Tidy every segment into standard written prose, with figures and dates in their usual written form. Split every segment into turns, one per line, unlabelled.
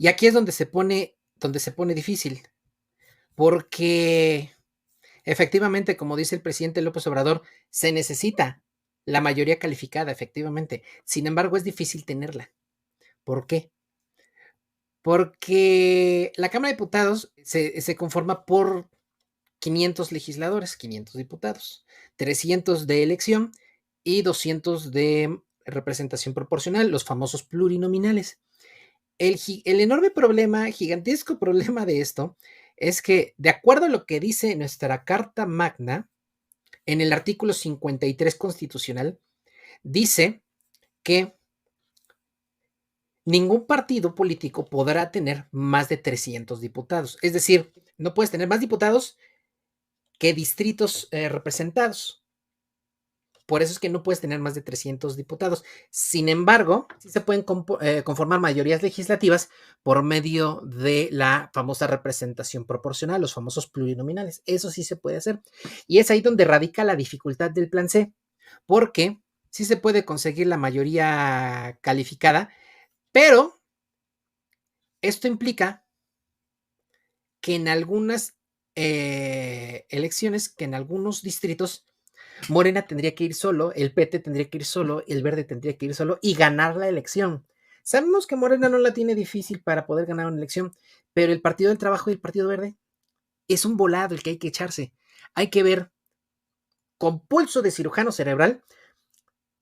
Y aquí es donde se pone difícil, porque efectivamente, como dice el presidente López Obrador, se necesita la mayoría calificada, efectivamente. Sin embargo, es difícil tenerla. ¿Por qué? Porque la Cámara de Diputados se conforma por 500 legisladores, 500 diputados, 300 de elección y 200 de representación proporcional, los famosos plurinominales. El enorme problema, gigantesco problema de esto, es que, de acuerdo a lo que dice nuestra Carta Magna, en el artículo 53 constitucional, dice que ningún partido político podrá tener más de 300 diputados. Es decir, no puedes tener más diputados que distritos representados. Por eso es que no puedes tener más de 300 diputados. Sin embargo, sí se pueden conformar mayorías legislativas por medio de la famosa representación proporcional, los famosos plurinominales. Eso sí se puede hacer. Y es ahí donde radica la dificultad del plan C, porque sí se puede conseguir la mayoría calificada, pero esto implica que en algunas elecciones, que en algunos distritos, Morena tendría que ir solo, el PT tendría que ir solo, el Verde tendría que ir solo y ganar la elección. Sabemos que Morena no la tiene difícil para poder ganar una elección, pero el Partido del Trabajo y el Partido Verde es un volado el que hay que echarse. Hay que ver con pulso de cirujano cerebral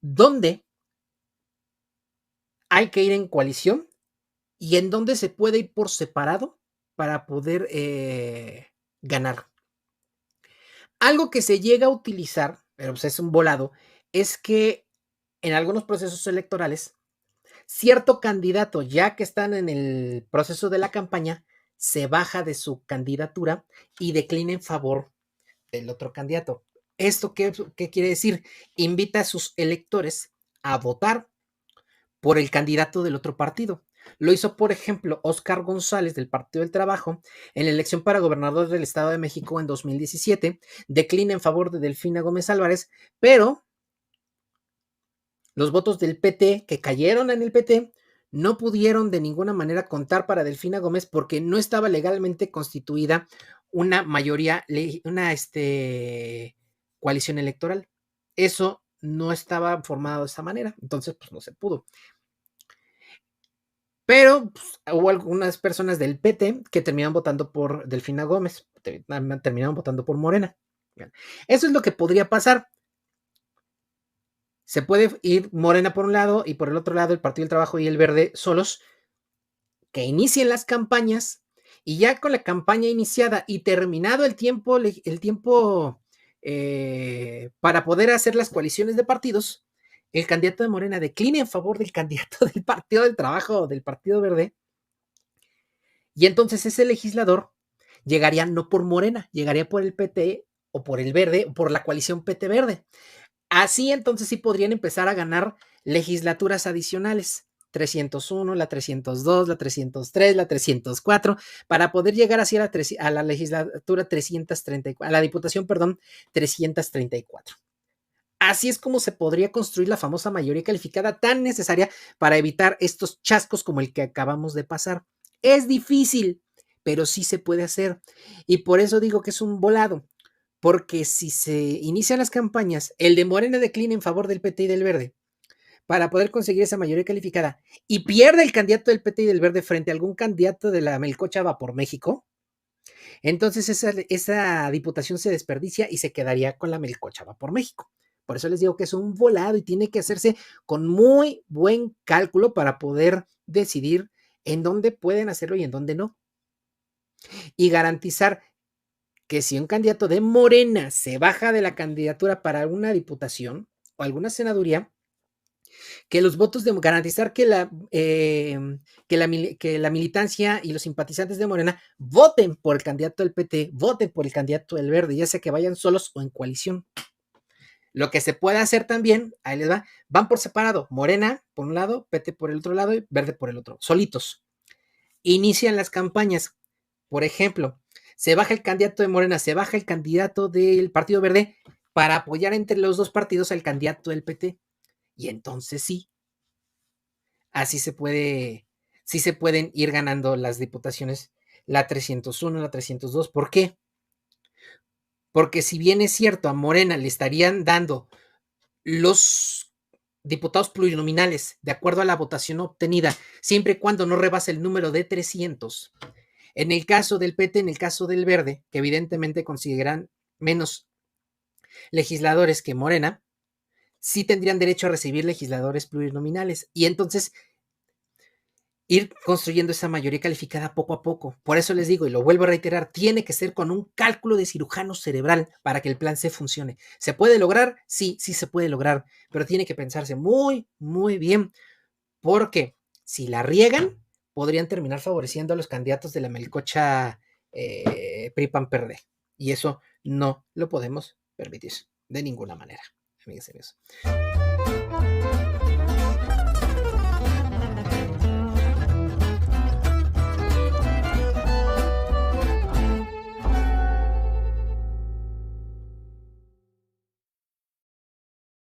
dónde hay que ir en coalición y en dónde se puede ir por separado para poder ganar. Algo que se llega a utilizar, pero pues es un volado, es que en algunos procesos electorales, cierto candidato, ya que están en el proceso de la campaña, se baja de su candidatura y declina en favor del otro candidato. ¿Esto qué quiere decir? Invita a sus electores a votar por el candidato del otro partido. Lo hizo, por ejemplo, Óscar González del Partido del Trabajo en la elección para gobernador del Estado de México en 2017, declina en favor de Delfina Gómez Álvarez, pero los votos del PT que cayeron en el PT no pudieron de ninguna manera contar para Delfina Gómez porque no estaba legalmente constituida una mayoría, una coalición electoral. Eso no estaba formado de esa manera, entonces pues no se pudo. Pero pues, hubo algunas personas del PT que terminaron votando por Delfina Gómez, terminaron votando por Morena. Eso es lo que podría pasar. Se puede ir Morena por un lado y por el otro lado el Partido del Trabajo y el Verde solos, que inicien las campañas y ya con la campaña iniciada y terminado el tiempo para poder hacer las coaliciones de partidos, el candidato de Morena decline en favor del candidato del Partido del Trabajo o del Partido Verde, y entonces ese legislador llegaría no por Morena, llegaría por el PT o por el Verde o por la coalición PT-Verde. Así entonces sí podrían empezar a ganar legislaturas adicionales. 301, la 302, la 303, la 304, para poder llegar así a la legislatura 334, a la diputación, perdón, 334. Así es como se podría construir la famosa mayoría calificada tan necesaria para evitar estos chascos como el que acabamos de pasar. Es difícil, pero sí se puede hacer. Y por eso digo que es un volado, porque si se inician las campañas, el de Morena declina en favor del PT y del Verde para poder conseguir esa mayoría calificada y pierde el candidato del PT y del Verde frente a algún candidato de la Melcocha va por México, entonces esa diputación se desperdicia y se quedaría con la Melcocha va por México. Por eso les digo que es un volado y tiene que hacerse con muy buen cálculo para poder decidir en dónde pueden hacerlo y en dónde no. Y garantizar que si un candidato de Morena se baja de la candidatura para alguna diputación o alguna senaduría, que los votos de garantizar que la militancia y los simpatizantes de Morena voten por el candidato del PT, voten por el candidato del Verde, ya sea que vayan solos o en coalición. Lo que se puede hacer también, ahí les va, van por separado, Morena por un lado, PT por el otro lado y Verde por el otro, solitos. Inician las campañas, por ejemplo, se baja el candidato de Morena, se baja el candidato del Partido Verde para apoyar entre los dos partidos al candidato del PT. Y entonces sí, así sí se pueden ir ganando las diputaciones, la 301, la 302. ¿Por qué? Porque si bien es cierto, a Morena le estarían dando los diputados plurinominales de acuerdo a la votación obtenida, siempre y cuando no rebase el número de 300. En el caso del PT, en el caso del Verde, que evidentemente consideran menos legisladores que Morena, sí tendrían derecho a recibir legisladores plurinominales. Y entonces ir construyendo esa mayoría calificada poco a poco. Por eso les digo, y lo vuelvo a reiterar, tiene que ser con un cálculo de cirujano cerebral para que el plan se funcione. ¿Se puede lograr? Sí, sí se puede lograr, pero tiene que pensarse muy, muy bien, porque si la riegan, podrían terminar favoreciendo a los candidatos de la melcocha PRI-PAN-PRD. Y eso no lo podemos permitir de ninguna manera, amigas y amigos.